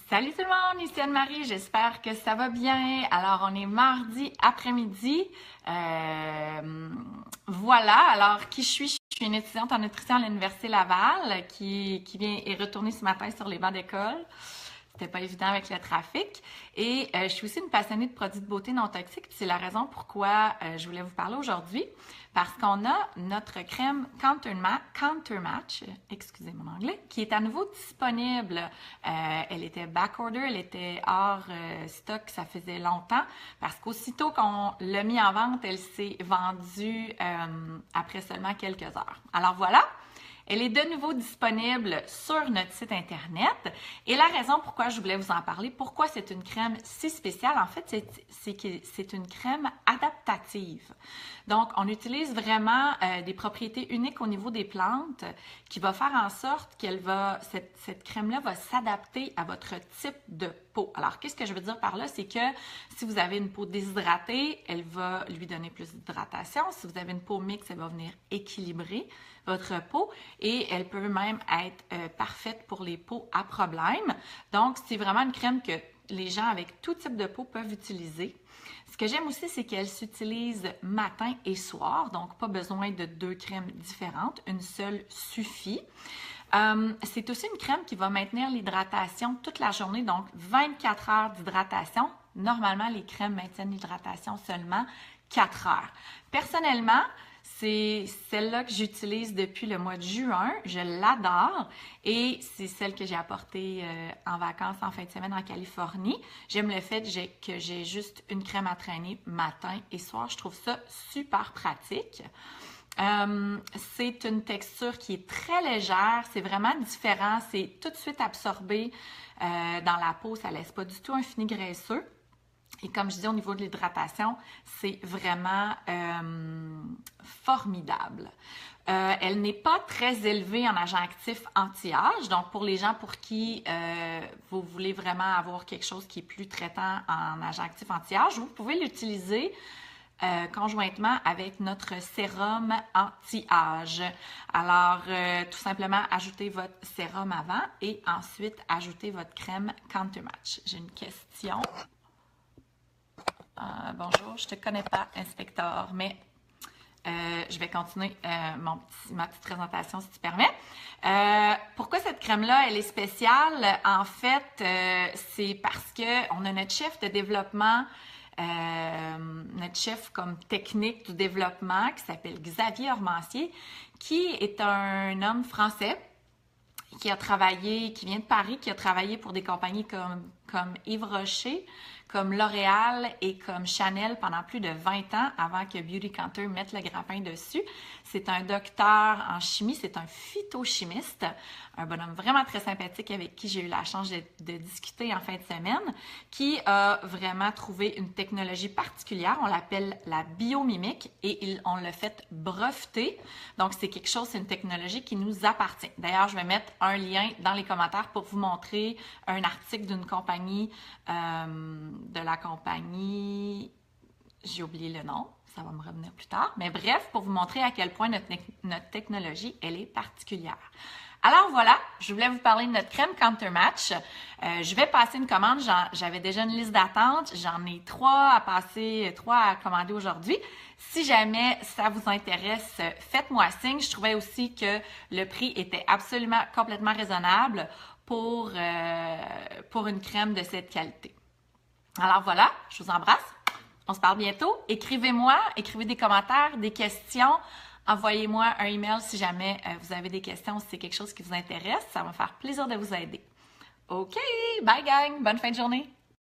Salut tout le monde, ici Anne-Marie, j'espère que ça va bien. Alors, on est mardi après-midi. Voilà, alors qui je suis? Je suis une étudiante en nutrition à l'Université Laval qui est retournée ce matin sur les bancs d'école. C'était pas évident avec le trafic. Et je suis aussi une passionnée de produits de beauté non toxiques. C'est la raison pourquoi je voulais vous parler aujourd'hui. Parce qu'on a notre crème Counter Match, excusez mon anglais, qui est à nouveau disponible. Elle était backorder, elle était hors stock, ça faisait longtemps. Parce qu'aussitôt qu'on l'a mis en vente, elle s'est vendue après seulement quelques heures. Alors voilà. Elle est de nouveau disponible sur notre site Internet. Et la raison pourquoi je voulais vous en parler, pourquoi c'est une crème si spéciale, en fait, c'est que c'est une crème adaptative. Donc, on utilise vraiment des propriétés uniques au niveau des plantes qui va faire en sorte cette crème-là va s'adapter à votre type de peau. Alors, qu'est-ce que je veux dire par là? C'est que si vous avez une peau déshydratée, elle va lui donner plus d'hydratation. Si vous avez une peau mixte, elle va venir équilibrer votre peau et elle peut même être parfaite pour les peaux à problème. Donc, c'est vraiment une crème que les gens avec tout type de peau peuvent utiliser. Ce que j'aime aussi, c'est qu'elle s'utilise matin et soir, donc pas besoin de deux crèmes différentes, une seule suffit. C'est aussi une crème qui va maintenir l'hydratation toute la journée, donc 24 heures d'hydratation. Normalement, les crèmes maintiennent l'hydratation seulement 4 heures. Personnellement, c'est celle-là que j'utilise depuis le mois de juin. Je l'adore et c'est celle que j'ai apportée en vacances en fin de semaine en Californie. J'aime le fait que j'ai juste une crème à traîner matin et soir. Je trouve ça super pratique. C'est une texture qui est très légère. C'est vraiment différent. C'est tout de suite absorbé dans la peau. Ça ne laisse pas du tout un fini graisseux. Et comme je dis, au niveau de l'hydratation, c'est vraiment formidable. Elle n'est pas très élevée en agent actif anti-âge. Donc, pour les gens pour qui vous voulez vraiment avoir quelque chose qui est plus traitant en agent actif anti-âge, vous pouvez l'utiliser conjointement avec notre sérum anti-âge. Alors, tout simplement, ajoutez votre sérum avant et ensuite, ajoutez votre crème Counter Match. J'ai une question. Bonjour, je ne te connais pas, inspecteur, mais je vais continuer ma petite présentation si tu permets. Pourquoi cette crème-là, elle est spéciale? En fait, c'est parce qu'on a notre chef de développement, notre chef comme technique du développement qui s'appelle Xavier Ormancier, qui est un homme français qui a travaillé, qui vient de Paris, qui a travaillé pour des compagnies comme Yves Rocher, comme L'Oréal et comme Chanel pendant plus de 20 ans avant que Beauty Counter mette le grappin dessus. C'est un docteur en chimie, c'est un phytochimiste, un bonhomme vraiment très sympathique avec qui j'ai eu la chance de discuter en fin de semaine, qui a vraiment trouvé une technologie particulière, on l'appelle la biomimique et on l'a fait breveter. Donc c'est quelque chose, c'est une technologie qui nous appartient. D'ailleurs, je vais mettre un lien dans les commentaires pour vous montrer un article d'une compagnie, de la compagnie, j'ai oublié le nom, ça va me revenir plus tard, mais bref, pour vous montrer à quel point notre technologie, elle est particulière. Alors voilà, je voulais vous parler de notre crème Counter Match. Je vais passer une commande, j'avais déjà une liste d'attente, j'en ai 3 à commander aujourd'hui. Si jamais ça vous intéresse, faites-moi signe. Je trouvais aussi que le prix était absolument complètement raisonnable pour une crème de cette qualité. Alors voilà, je vous embrasse. On se parle bientôt. Écrivez-moi, écrivez des commentaires, des questions. Envoyez-moi un email si jamais vous avez des questions, si c'est quelque chose qui vous intéresse. Ça va me faire plaisir de vous aider. OK, bye gang, bonne fin de journée.